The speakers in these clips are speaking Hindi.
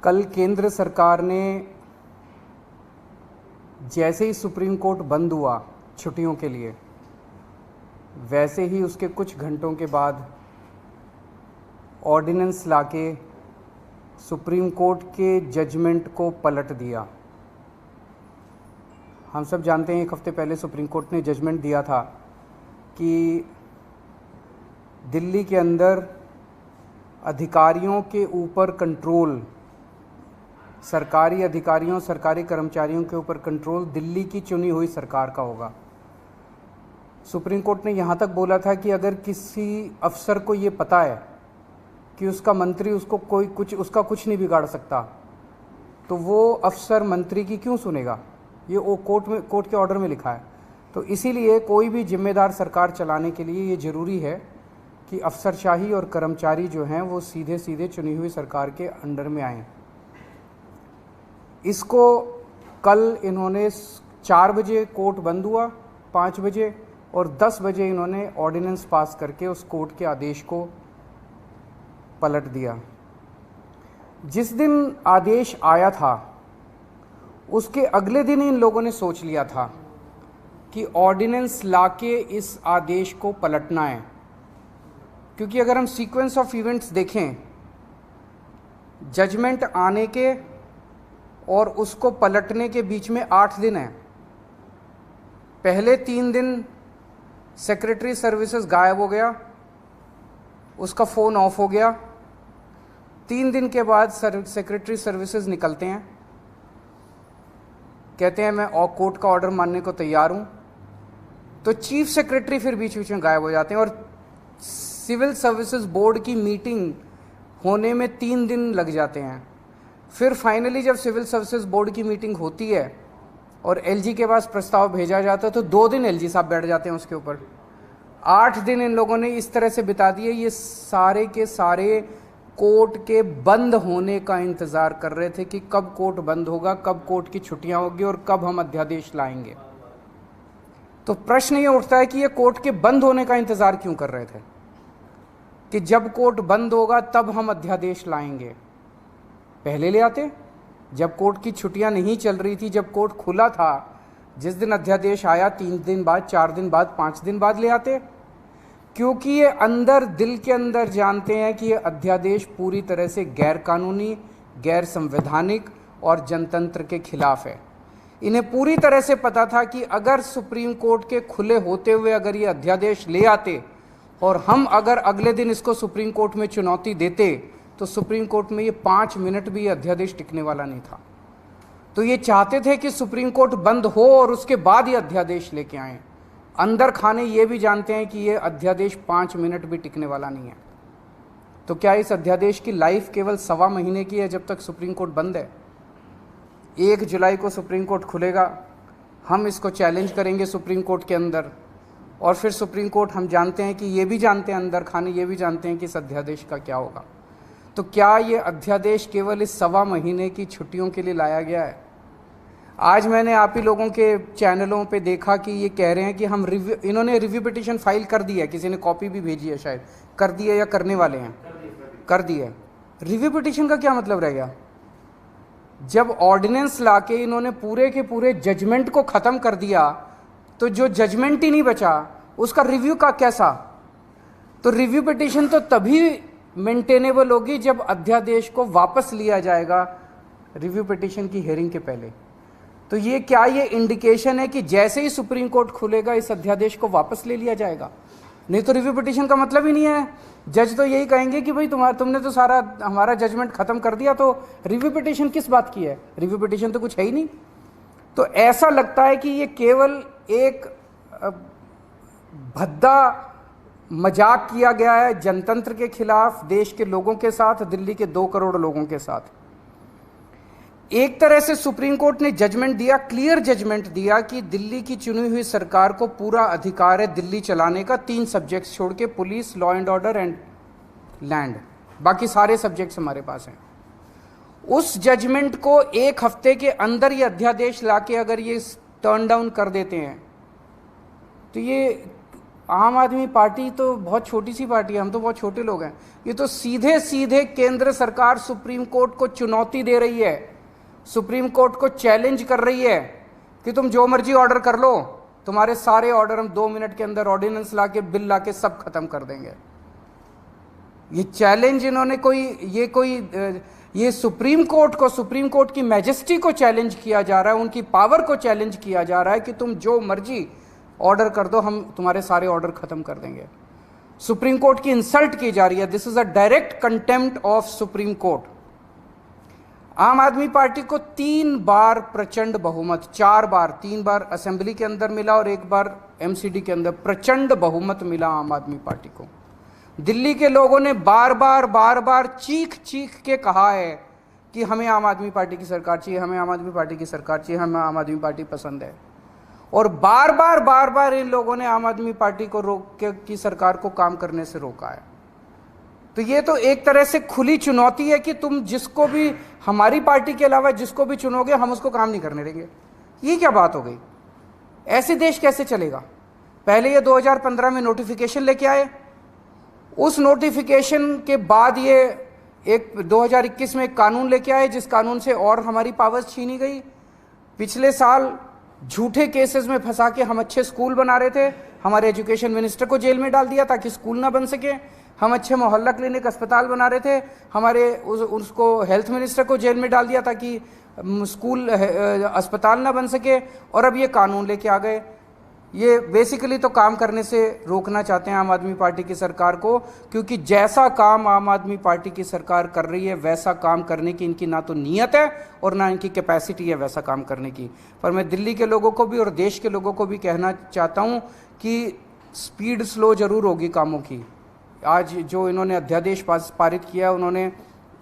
कल केंद्र सरकार ने जैसे ही सुप्रीम कोर्ट बंद हुआ छुट्टियों के लिए, वैसे ही उसके कुछ घंटों के बाद ऑर्डिनेंस लाके सुप्रीम कोर्ट के जजमेंट को पलट दिया। हम सब जानते हैं एक हफ्ते पहले सुप्रीम कोर्ट ने जजमेंट दिया था कि दिल्ली के अंदर अधिकारियों के ऊपर कंट्रोल, सरकारी अधिकारियों, सरकारी कर्मचारियों के ऊपर कंट्रोल दिल्ली की चुनी हुई सरकार का होगा। सुप्रीम कोर्ट ने यहाँ तक बोला था कि अगर किसी अफसर को ये पता है कि उसका मंत्री उसको उसका कुछ नहीं बिगाड़ सकता, तो वो अफसर मंत्री की क्यों सुनेगा। ये वो कोर्ट के ऑर्डर में लिखा है। तो इसीलिए कोई भी जिम्मेदार सरकार चलाने के लिए ये ज़रूरी है कि अफसरशाही और कर्मचारी जो हैं वो सीधे सीधे चुनी हुई सरकार के अंडर में आएँ। इसको कल इन्होंने 4 बजे कोर्ट बंद हुआ, 5 बजे और 10 बजे इन्होंने ऑर्डिनेंस पास करके उस कोर्ट के आदेश को पलट दिया। जिस दिन आदेश आया था उसके अगले दिन इन लोगों ने सोच लिया था कि ऑर्डिनेंस लाके इस आदेश को पलटना है, क्योंकि अगर हम सीक्वेंस ऑफ इवेंट्स देखें, जजमेंट आने के और उसको पलटने के बीच में 8 दिन है। पहले 3 दिन सेक्रेटरी सर्विसेज गायब हो गया, उसका फ़ोन ऑफ हो गया। 3 दिन के बाद सेक्रेटरी सर्विसेज निकलते हैं, कहते हैं मैं कोर्ट का ऑर्डर मानने को तैयार हूँ। तो चीफ सेक्रेटरी फिर बीच बीच में गायब हो जाते हैं और सिविल सर्विसेज बोर्ड की मीटिंग होने में 3 दिन लग जाते हैं। फिर फाइनली जब सिविल सर्विसेज बोर्ड की मीटिंग होती है और एलजी के पास प्रस्ताव भेजा जाता है तो 2 दिन एलजी साहब बैठ जाते हैं उसके ऊपर। 8 दिन इन लोगों ने इस तरह से बिता दिए। ये सारे के सारे कोर्ट के बंद होने का इंतज़ार कर रहे थे कि कब कोर्ट बंद होगा, कब कोर्ट की छुट्टियां होगी और कब हम अध्यादेश लाएंगे। तो प्रश्न ये उठता है कि ये कोर्ट के बंद होने का इंतज़ार क्यों कर रहे थे कि जब कोर्ट बंद होगा तब हम अध्यादेश लाएंगे। पहले ले आते, जब कोर्ट की छुट्टियां नहीं चल रही थी, जब कोर्ट खुला था, जिस दिन अध्यादेश आया 3 दिन बाद, 4 दिन बाद, 5 दिन बाद ले आते, क्योंकि ये अंदर दिल के अंदर जानते हैं कि ये अध्यादेश पूरी तरह से गैर कानूनी, गैर संवैधानिक और जनतंत्र के खिलाफ है। इन्हें पूरी तरह से पता था कि अगर सुप्रीम कोर्ट के खुले होते हुए अगर ये अध्यादेश ले आते और हम अगर अगले दिन इसको सुप्रीम कोर्ट में चुनौती देते तो सुप्रीम कोर्ट में ये 5 मिनट भी ये अध्यादेश टिकने वाला नहीं था। तो ये चाहते थे कि सुप्रीम कोर्ट बंद हो और उसके बाद ये अध्यादेश लेके आए। अंदर खाने ये भी जानते हैं कि ये अध्यादेश 5 मिनट भी टिकने वाला नहीं है। तो क्या इस अध्यादेश की लाइफ केवल 1.25 महीने की है जब तक सुप्रीम कोर्ट बंद है? 1 जुलाई को सुप्रीम कोर्ट खुलेगा, हम इसको चैलेंज करेंगे सुप्रीम कोर्ट के अंदर और फिर सुप्रीम कोर्ट, हम जानते हैं कि ये भी जानते हैं, अंदर खाने ये भी जानते हैं कि इस अध्यादेश का क्या होगा। तो क्या ये अध्यादेश केवल इस 1.25 महीने की छुट्टियों के लिए लाया गया है? आज मैंने आप ही लोगों के चैनलों पे देखा कि ये कह रहे हैं कि हम इन्होंने रिव्यू पिटीशन फाइल कर दी है, किसी ने कॉपी भी भेजी है, शायद कर दी है या करने वाले हैं, कर दी है। रिव्यू पिटीशन का क्या मतलब रह गया? जब ऑर्डिनेंस लाके इन्होंने पूरे के पूरे जजमेंट को ख़त्म कर दिया तो जो जजमेंट ही नहीं बचा उसका रिव्यू का कैसा? तो रिव्यू पिटीशन तो तभी मेंटेनेबल होगी जब अध्यादेश को वापस लिया जाएगा रिव्यू पिटीशन की हियरिंग के पहले। तो ये क्या ये इंडिकेशन है कि जैसे ही सुप्रीम कोर्ट खुलेगा इस अध्यादेश को वापस ले लिया जाएगा? नहीं तो रिव्यू पिटीशन का मतलब ही नहीं है। जज तो यही कहेंगे कि भाई तुमने तो सारा हमारा जजमेंट खत्म कर दिया, तो रिव्यू पिटीशन किस बात की है? रिव्यू पिटीशन तो कुछ है ही नहीं। तो ऐसा लगता है कि ये केवल एक भद्दा मजाक किया गया है जनतंत्र के खिलाफ, देश के लोगों के साथ, दिल्ली के 2 करोड़ लोगों के साथ। एक तरह से सुप्रीम कोर्ट ने जजमेंट दिया, क्लियर जजमेंट दिया कि दिल्ली की चुनी हुई सरकार को पूरा अधिकार है दिल्ली चलाने का, 3 सब्जेक्ट्स छोड़ के, police, law and order and land, बाकी सारे सब्जेक्ट्स हमारे पास हैं। उस जजमेंट को 1 हफ्ते के अंदर ये अध्यादेश लाके अगर ये टर्न डाउन कर देते हैं तो ये आम आदमी पार्टी तो बहुत छोटी सी पार्टी है, हम तो बहुत छोटे लोग हैं। ये तो सीधे सीधे केंद्र सरकार सुप्रीम कोर्ट को चुनौती दे रही है, सुप्रीम कोर्ट को चैलेंज कर रही है कि तुम जो मर्जी ऑर्डर कर लो, तुम्हारे सारे ऑर्डर हम 2 मिनट के अंदर ऑर्डिनेंस लाके बिल लाके सब खत्म कर देंगे। ये चैलेंज इन्होंने ये सुप्रीम कोर्ट को, सुप्रीम कोर्ट की मैजेस्टी को चैलेंज किया जा रहा है, उनकी पावर को चैलेंज किया जा रहा है कि तुम जो मर्जी ऑर्डर कर दो, हम तुम्हारे सारे ऑर्डर खत्म कर देंगे। सुप्रीम कोर्ट की इंसल्ट की जा रही है। This is a direct contempt of supreme court. आम आदमी पार्टी को 3 बार प्रचंड बहुमत, 4 बार, 3 बार असेंबली के अंदर मिला और 1 बार एमसीडी के अंदर प्रचंड बहुमत मिला आम आदमी पार्टी को। दिल्ली के लोगों ने बार बार चीख चीख के कहा है कि हमें आम आदमी पार्टी की सरकार चाहिए, हमें आम आदमी पार्टी की सरकार चाहिए, हमें आम आदमी पार्टी पसंद है। और बार बार इन लोगों ने आम आदमी पार्टी को की सरकार को काम करने से रोका है। तो ये तो एक तरह से खुली चुनौती है कि तुम जिसको भी, हमारी पार्टी के अलावा जिसको भी चुनोगे, हम उसको काम नहीं करने देंगे। ये क्या बात हो गई? ऐसे देश कैसे चलेगा? पहले ये 2015 में नोटिफिकेशन लेके आए, उस नोटिफिकेशन के बाद ये 2021 में एक कानून लेके आए, जिस कानून से और हमारी पावर्स छीनी गई। पिछले साल झूठे केसेस में फंसा के हम अच्छे स्कूल बना रहे थे, हमारे एजुकेशन मिनिस्टर को जेल में डाल दिया ताकि स्कूल ना बन सके। हम अच्छे मोहल्ला क्लिनिक अस्पताल बना रहे थे, हमारे उसको हेल्थ मिनिस्टर को जेल में डाल दिया ताकि स्कूल अस्पताल ना बन सके। और अब ये कानून लेके आ गए। ये बेसिकली तो काम करने से रोकना चाहते हैं आम आदमी पार्टी की सरकार को, क्योंकि जैसा काम आम आदमी पार्टी की सरकार कर रही है वैसा काम करने की इनकी ना तो नीयत है और ना इनकी कैपेसिटी है वैसा काम करने की। पर मैं दिल्ली के लोगों को भी और देश के लोगों को भी कहना चाहता हूँ कि स्पीड स्लो जरूर होगी कामों की। आज जो इन्होंने अध्यादेश पारित किया, उन्होंने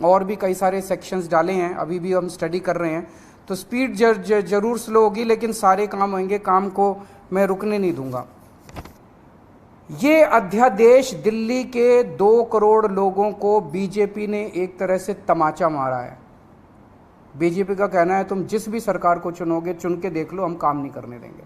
और भी कई सारे सेक्शंस डाले हैं, अभी भी हम स्टडी कर रहे हैं। तो स्पीड जरूर स्लो होगी, लेकिन सारे काम होंगे, काम को मैं रुकने नहीं दूंगा। ये अध्यादेश दिल्ली के 2 करोड़ लोगों को बीजेपी ने एक तरह से तमाचा मारा है। बीजेपी का कहना है तुम जिस भी सरकार को चुनोगे, चुन के देख लो, हम काम नहीं करने देंगे,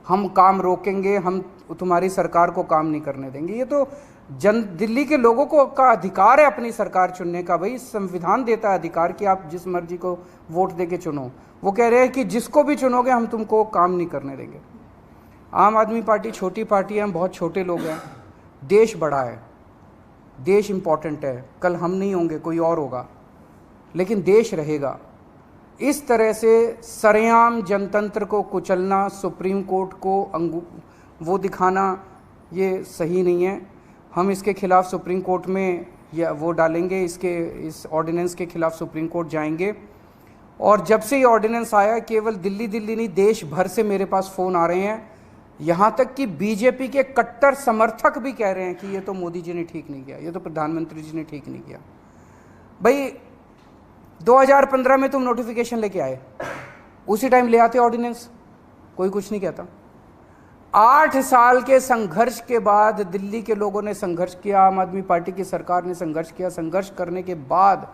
हम काम रोकेंगे, हम तुम्हारी सरकार को काम नहीं करने देंगे। ये तो दिल्ली के लोगों को का अधिकार है अपनी सरकार चुनने का। भाई संविधान देता है अधिकार कि आप जिस मर्जी को वोट देके चुनो। वो कह रहे हैं कि जिसको भी चुनोगे हम तुमको काम नहीं करने देंगे। आम आदमी पार्टी छोटी पार्टी है, हम बहुत छोटे लोग हैं। देश बड़ा है, देश इम्पॉर्टेंट है। कल हम नहीं होंगे, कोई और होगा, लेकिन देश रहेगा। इस तरह से सरेआम जनतंत्र को कुचलना, सुप्रीम कोर्ट को वो दिखाना, ये सही नहीं है। हम इसके खिलाफ सुप्रीम कोर्ट में या वो डालेंगे, इस ऑर्डिनेंस के खिलाफ सुप्रीम कोर्ट जाएंगे। और जब से ये ऑर्डिनेंस आया, केवल दिल्ली नहीं देश भर से मेरे पास फ़ोन आ रहे हैं, यहाँ तक कि बीजेपी के कट्टर समर्थक भी कह रहे हैं कि ये तो मोदी जी ने ठीक नहीं किया, ये तो प्रधानमंत्री जी ने ठीक नहीं किया। भाई 2015 में तुम नोटिफिकेशन लेके आए, उसी टाइम ले आते ऑर्डिनेंस, कोई कुछ नहीं कहता। 8 साल के संघर्ष के बाद दिल्ली के लोगों ने संघर्ष किया, आम आदमी पार्टी की सरकार ने संघर्ष किया। संघर्ष करने के बाद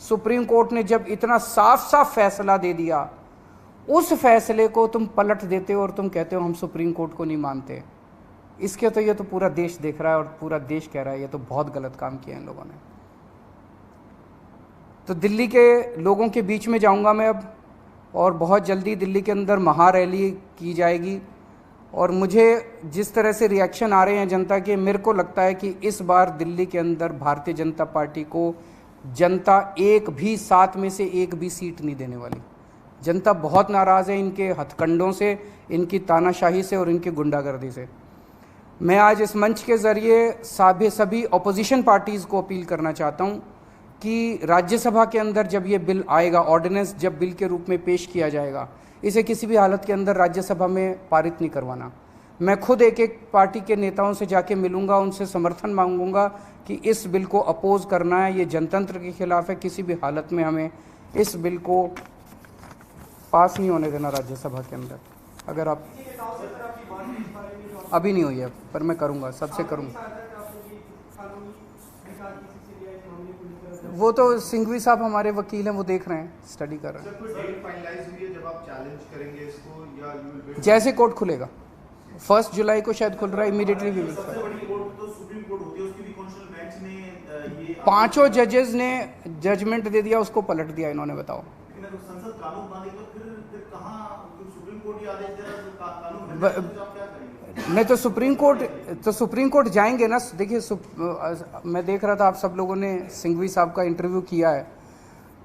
सुप्रीम कोर्ट ने जब इतना साफ साफ फैसला दे दिया, उस फैसले को तुम पलट देते हो और तुम कहते हो हम सुप्रीम कोर्ट को नहीं मानते। इसके तो ये तो पूरा देश देख रहा है और पूरा देश कह रहा है ये तो बहुत गलत काम किया इन लोगों ने। तो दिल्ली के लोगों के बीच में जाऊंगा मैं अब, और बहुत जल्दी दिल्ली के अंदर महारैली की जाएगी। और मुझे जिस तरह से रिएक्शन आ रहे हैं जनता के, मेरे को लगता है कि इस बार दिल्ली के अंदर भारतीय जनता पार्टी को जनता एक भी 7 में से 1 भी सीट नहीं देने वाली। जनता बहुत नाराज़ है इनके हथकंडों से, इनकी तानाशाही से और इनकी गुंडागर्दी से। मैं आज इस मंच के ज़रिए सभी अपोजिशन पार्टीज़ को अपील करना चाहता हूँ कि राज्यसभा के अंदर जब ये बिल आएगा, ऑर्डिनेंस जब बिल के रूप में पेश किया जाएगा, इसे किसी भी हालत के अंदर राज्यसभा में पारित नहीं करवाना। मैं खुद एक एक पार्टी के नेताओं से जाके मिलूंगा, उनसे समर्थन मांगूंगा कि इस बिल को अपोज करना है, ये जनतंत्र के खिलाफ है। किसी भी हालत में हमें इस बिल को पास नहीं होने देना राज्यसभा के अंदर। अगर आप अभी नहीं हुई है, पर मैं करूंगा, सबसे करूंगा। वो तो सिंघवी साहब हमारे वकील हैं, वो देख रहे हैं, स्टडी कर रहे हैं। जैसे कोर्ट खुलेगा 1 जुलाई को शायद खुल रहा है, इमीडिएटली भी सबसे बड़ी कोर्ट तो सुप्रीम कोर्ट होती है, उसकी भी कॉन्स्टिट्यूशनल बेंच ने ये 5 जजेस ने जजमेंट दे दिया, उसको पलट दिया इन्होंने, बताओ। लेकिन अगर संसद कानून बने तो फिर कहाँ सुप्रीम कोर्ट ही आदेश दे रहा है तो कानून बन जाए तो आप क्या करेंगे? नहीं तो सुप्रीम कोर्ट जाएंगे ना। देखिए मैं देख रहा था आप सब लोगों ने सिंघवी साहब का इंटरव्यू किया है।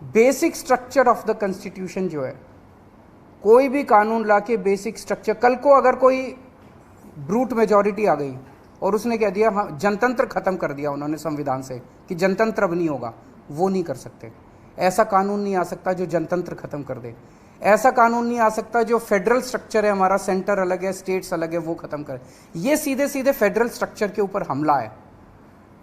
Basic structure of the constitution जो है, कोई भी कानून लाके बेसिक स्ट्रक्चर, कल को अगर कोई ब्रूट मेजॉरिटी आ गई और उसने कह दिया हाँ जनतंत्र खत्म कर दिया उन्होंने संविधान से कि जनतंत्र अब नहीं होगा, वो नहीं कर सकते। ऐसा कानून नहीं आ सकता जो जनतंत्र खत्म कर दे। ऐसा कानून नहीं आ सकता जो फेडरल स्ट्रक्चर है हमारा, सेंटर अलग है स्टेट्स अलग है, वो खत्म करे। ये सीधे सीधे फेडरल स्ट्रक्चर के ऊपर हमला है।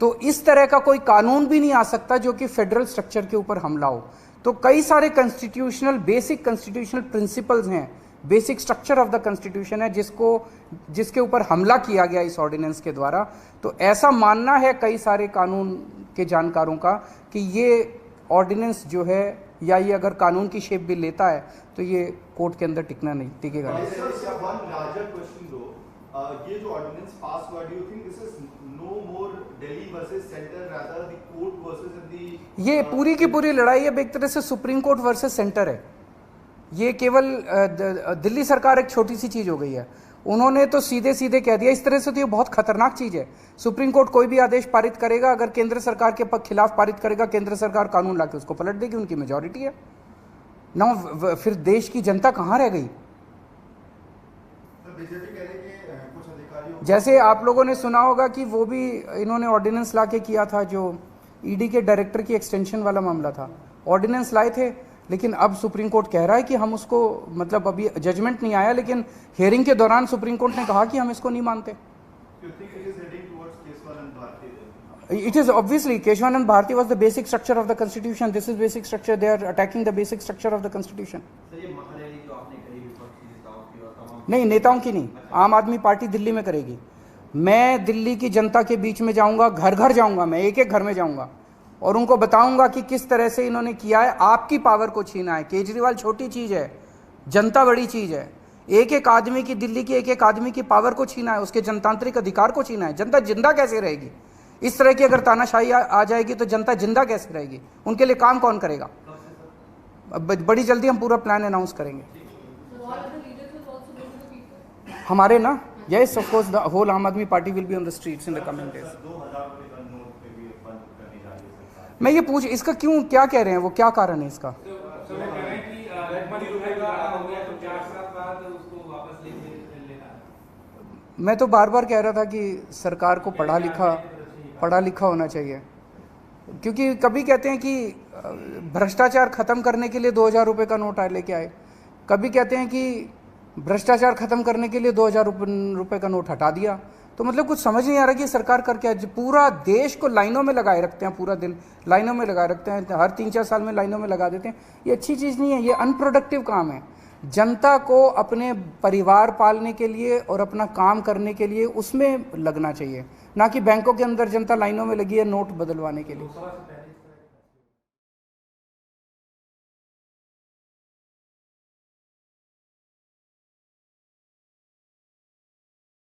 तो इस तरह का कोई कानून भी नहीं आ सकता जो कि फेडरल स्ट्रक्चर के ऊपर हमला हो। तो कई सारे कॉन्स्टिट्यूशनल बेसिक कॉन्स्टिट्यूशनल प्रिंसिपल्स हैं, basic structure of the constitution है जिसके ऊपर हमला किया गया इस ऑर्डिनेंस के द्वारा। तो ऐसा मानना है कई सारे कानून के जानकारों का कि ये ऑर्डिनेंस जो है या ये अगर कानून की शेप भी लेता है तो ये कोर्ट के अंदर टिकेगा नहीं। ये जो ऑर्डिनेंस पास हुआ, do you think this is no more Delhi versus centre, rather the court versus the ये पूरी की पूरी लड़ाई अब एक तरह से सुप्रीम कोर्ट वर्सेस सेंटर है। ये केवल दिल्ली सरकार एक छोटी सी चीज हो गई है। उन्होंने तो सीधे सीधे कह दिया, इस तरह से तो ये बहुत खतरनाक चीज है। सुप्रीम कोर्ट कोई भी आदेश पारित करेगा, अगर केंद्र सरकार के खिलाफ पारित करेगा, केंद्र सरकार कानून लाके उसको पलट देगी, उनकी मेजॉरिटी है ना। फिर देश की जनता कहाँ रह गई? जैसे आप लोगों ने सुना होगा कि वो भी इन्होंने ऑर्डिनेंस लाके किया था, जो ईडी के डायरेक्टर की एक्सटेंशन वाला मामला था। ऑर्डिनेंस लाए थे, लेकिन अब सुप्रीम कोर्ट कह रहा है कि हम उसको, मतलब अभी जजमेंट नहीं आया, लेकिन हियरिंग के दौरान सुप्रीम कोर्ट ने कहा कि हम इसको नहीं मानते। It is obviously Keshwanand Bharati was the basic structure of the constitution. This is basic structure. They are attacking the basic structure of the constitution. नहीं, नेताओं की नहीं, आम आदमी पार्टी दिल्ली में करेगी। मैं दिल्ली की जनता के बीच में जाऊंगा, घर घर जाऊंगा, मैं एक एक घर में जाऊंगा और उनको बताऊंगा कि किस तरह से इन्होंने किया है, आपकी पावर को छीना है। केजरीवाल छोटी चीज है, जनता बड़ी चीज है। एक एक आदमी की, दिल्ली की एक एक आदमी की पावर को छीना है, उसके जनतांत्रिक अधिकार को छीना है। जनता जिंदा कैसे रहेगी? इस तरह की अगर तानाशाही आ जाएगी तो जनता जिंदा कैसे रहेगी? उनके लिए काम कौन करेगा? बड़ी जल्दी हम पूरा प्लान अनाउंस करेंगे। हमारे ना, yes of course the whole आम आदमी party will be on the streets in the coming days। मैं ये पूछ, इसका क्यों, क्या कह रहे हैं वो, क्या कारण है इसका? मैं तो बार बार कह रहा था कि सरकार को पढ़ा लिखा होना चाहिए, क्योंकि कभी कहते हैं कि भ्रष्टाचार खत्म करने के लिए 2000 रुपये का नोट लेके आए, कभी कहते हैं कि भ्रष्टाचार खत्म करने के लिए 2000 रुपये का नोट हटा दिया। तो मतलब कुछ समझ नहीं आ रहा कि सरकार कर क्या। पूरा देश को लाइनों में लगाए रखते हैं, पूरा दिन लाइनों में लगाए रखते हैं, हर 3-4 साल में लाइनों में लगा देते हैं। ये अच्छी चीज़ नहीं है, ये अनप्रोडक्टिव काम है। जनता को अपने परिवार पालने के लिए और अपना काम करने के लिए उसमें लगना चाहिए, ना कि बैंकों के अंदर जनता लाइनों में लगी है नोट बदलवाने के लिए।